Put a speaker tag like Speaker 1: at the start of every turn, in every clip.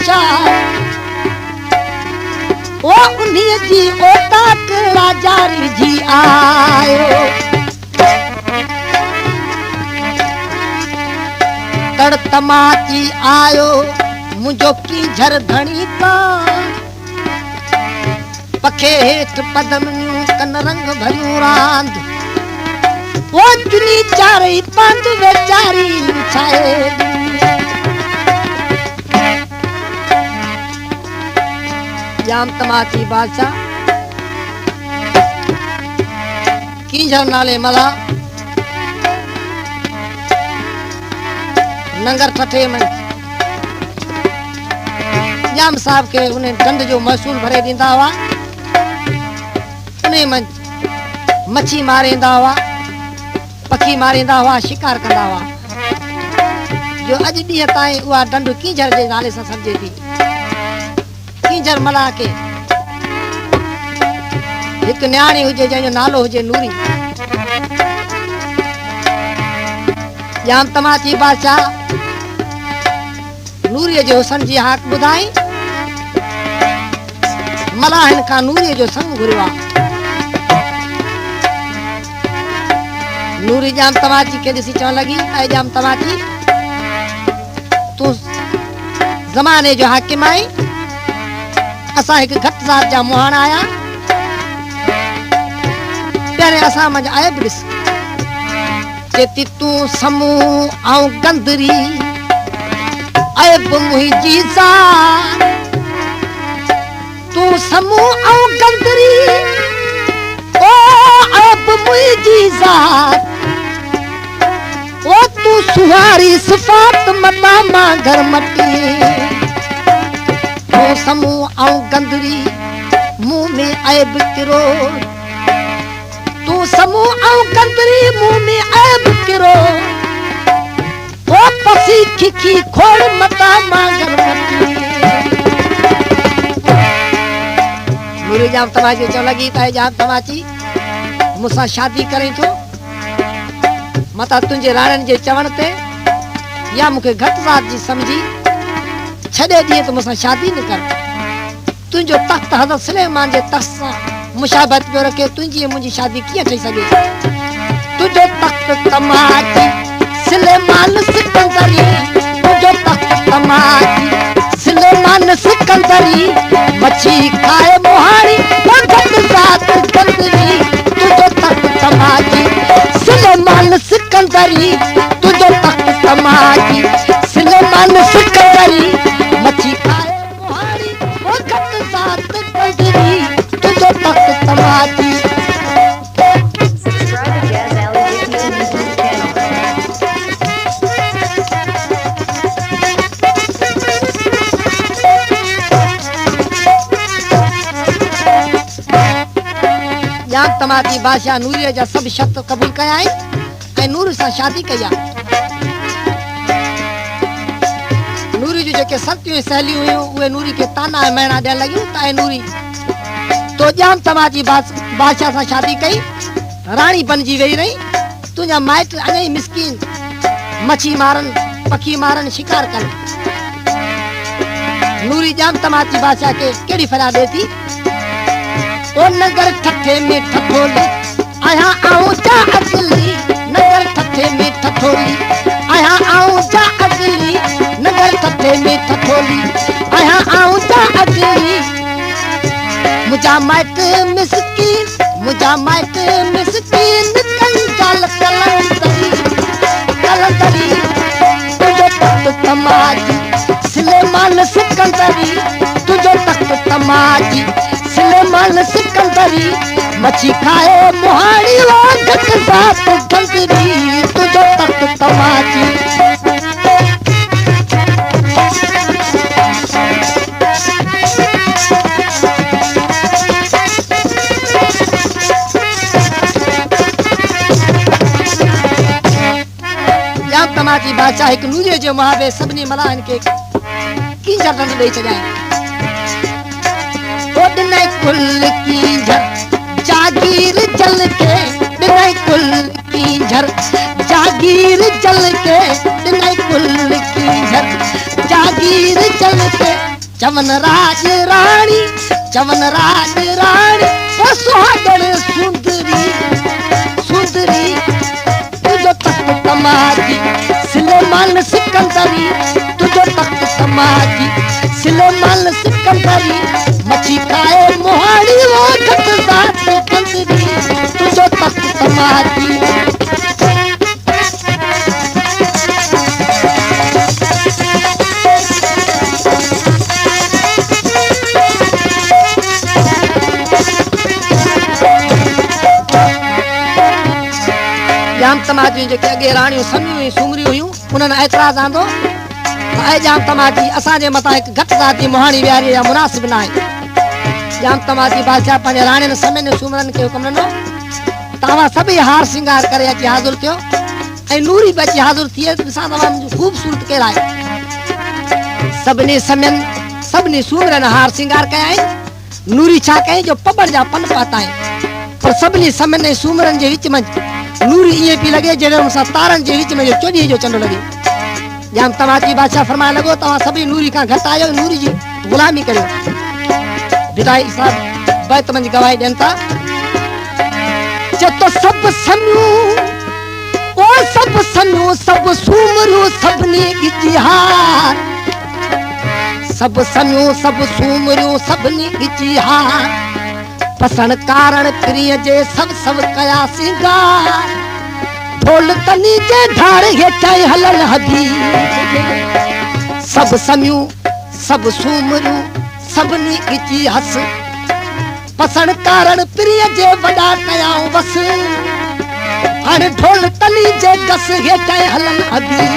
Speaker 1: बादशाह ओ उन्हीं जी ओता कड़ा जारी जी आयो तड़ तमाची आयो मुझो की झर धणी का पखे हेठ पदमनियूं कन रंग भरियूं रांद वो चुनी चारई पंध वेचारी छाए जाम तमाची बादशाह कींझर नाले मला नंगर ठठे में जाम साहब के उन्हें दंड जो महसूल भरे दींदा हुआ उन्हें में मच्छी मारेंदा हुआ पखी मारेंदा हुआ शिकार कंदा हुआ जो अज ॾींहं ताईं उहा दंड कींझर जे नाले सां सम्झे थी कींझर मला के हिकु न्याणी हुजे जंहिंजो नालो हुजे नूरी जाम तमाची बादशाह नूरीअ जो हुसन जी हाक ॿुधाई मलाहन खां नूरीअ जो संग घुरियो आहे नूरी जाम तमाची के ॾिसी चवण लॻी ऐं जाम तमाची तूं ज़माने जो हाकिम आहीं असां हिकु घटि ज़ात जा मुहाणा आया पहिरें असां मंझि आयब ॾिस चेती तूं समूह ऐं गंदरी ऐब मुंहिंजी ज़ात तूं समूह ऐं गंदरी ओ ऐब मुंहिंजी ज़ात ओ तूं सुहारी सिफ़ात मता मां घर मटी तूं समूह ऐं गंदरी मुंह में ऐब किरो तूं समूह ऐं गंदरी मुंह में ऐब किरो ओ पसी खिखी खोड़ मता मां घर मटी नूरी जाम तमाची चवण लॻी त जाम तमाची मूंसां शादी करें थो मता तुंहिंजे राणनि जे चवण ते या मूंखे घटि ज़ात जी सम्झी छॾे ॾींहं त मूंसां शादी न कर तुंहिंजो तख़्त हज़रत सुलेमान जे तख़्त सां मुशाबत पियो रखे तुंहिंजी मुंहिंजी शादी कीअं ठही सघे तुंहिंजो तख़्त तमाची सुलेमान सिकंदरी तुंहिंजो तख़्त तमाची सुलेमान सिकंदरी मच्छी खाए मोहारी घटि ज़ात गंदरी तुंहिंजो तख़्त तमाची सुलेमान सिकंदरी तुंहिंजो तख़्त तमाची सुलेमान सिकंदरी मच्छी खाए मोहारी घटि ज़ात गंदरी तुंहिंजो तख़्त तमाची जाम तमाची बादशाह नूरीअ जा सभु शर्त क़बूल कया आहिनि ऐं नूर सां शादी कई आहे नूरी जूं जेके सतियूं सहेलियूं हुयूं उहे नूरी खे ताना ऐं महिना ॾियण लॻियूं त ऐं नूरी तो जाम तमाची बादशाह सां शादी कई राणी बणिजी वेई रही तुंहिंजा माइट अञा ई मिसकीन मच्छी मारनि पखी मारनि शिकार कनि नूरी जाम तमाची बादशाह खे कहिड़ी फरियाद ॾिए थी ओ नगर ठठे में ठठोली आया आऊं जा अगली नगर ठठे में ठठोली आया आऊं जा अगली नगर ठठे में ठठोली आया आऊं जा अगली मुझा माइट मिसकीन कंगाल कलंदरी तुझो तख़्त तमाची सुलेमान सिकंदरी तुझो तख़्त तमाची सुलेमान सिकंदरी मच्छी खाए मोहारी वो घटि ज़ात गंदरी तुझो तख़्त तमाची जाम तमाची बादशाह हिकु नूरीअ जो मुहाबे सभिनी मलाहनि खे कींझर दंड ॾेई छॾियाईं ॾिनई कुल कींझर जागीर जल के ॾिनई कुल कींझर जागीर जल के ॾिनई कुल कींझर जागीर जल के चवन राज रानी ओ सुहागण सुंदरी सुंदरी तुझो तख्त तमाची सुलेमान सिकंदरी तुझो तख्त तमाची सुलेमान सिकंदरी मच्छी खाए मोहाड़ी वो घट जात कंदरी तुझो तख्त तमाची जाम तमाची जेके अगे राणियूं समियूं हुयूं सुमरियूं हुयूं उन्हनि एतिराज़ आंदो ऐं जाम तमाची असांजे मथां हिकु घटि ज़ाती मोहाणी विहारी या मुनासिब न आहे। जाम तमाची बादशाह पंहिंजे राणियुनि समियुनि सुमरनि खे हुकुम ॾिनो तव्हां सभई हार श्रृंगार करे अची हाज़ुर थियो ऐं नूरी बि अची हाज़ुर थिए ॾिसां तव्हां ख़ूबसूरत कहिड़ा आहे। सभिनी समियनि सभिनी सुमरनि हार श्रृंगार कया आहिनि। नूरी छा कयईं जो पबड़ जा पन पाता आहिनि पर सभिनी समियनि सुमरनि जे विच में नूरी ईअं पई लॻे जहिड़ो हुन सां तारनि जे विच में जो चोॾीअ जो चंड लॻे। जाम तमाची बादशाह फरमाइण लॻो तव्हां सभई नूरी खां घटि आहियो नूरी जी ग़ुलामी करियो। बिदाई साहब बैत मंझि गवाही ॾियनि था चतो सभु समियूं सभु सूमरियूं सभिनी ॻिची हार सभु समियूं सभु सूमरियूं सभिनी ॻिची हार पसण कारण प्रिय जे सभु कया सिंगार ढोल तनी जे ढाड़े हेठां हलल हबीब सभु समियूं सभु सूमरियूं सभिनी ॻिची हस पसण कारण प्रिय जे वॾा कयाऊं बस हाणे ढोल तनी जे गस हेठां हलल हबीब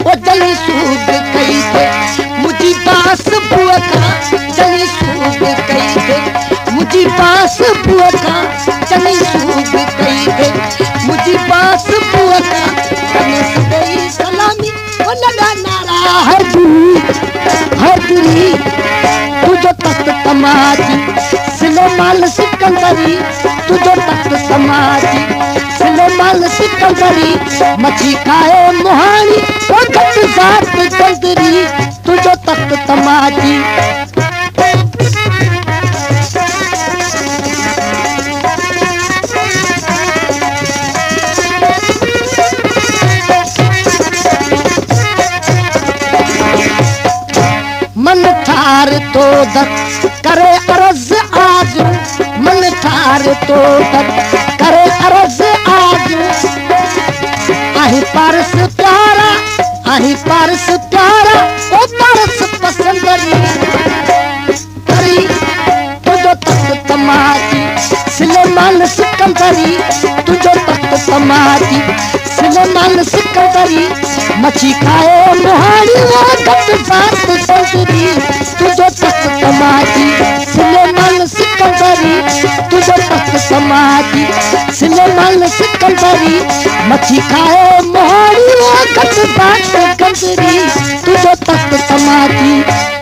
Speaker 1: ओ जली सूब कई थे मुझी बास बुआ का चली सूब कई थे मुझी बास बुआ का चली सूब कई थे मुझी बास बुआ का कने सदै सलामी ओ लगा नारा हदरी तुझो तख्त तमाची सुलेमान सिकंदरी तुझो तख्त तमाची सुलेमान सिकंदरी मच्छी खाए मोहानी ओ घट जात कंदरी तुझो तख्त तमाची मन ठार तो दत करे अर्ज आज मन ठार तो दत करे अर्ज आज आही पारस प्यारा ओ पारस पसंदरी करी तुझो तख्त तमाची सुलेमान सिकंदरी तुझो तख्त तमाची सुलेमान सिकंदरी मच्छी खाए मोहाड़ी वो घट जात कंदरी तुझो तख्त तमाची सुलेमान सिकंदरी तुझो तख्त तमाची सुलेमान सिकंदरी मच्छी खाए मोहाड़ी वो घट जात कंदरी तुझो तख्त तमाची।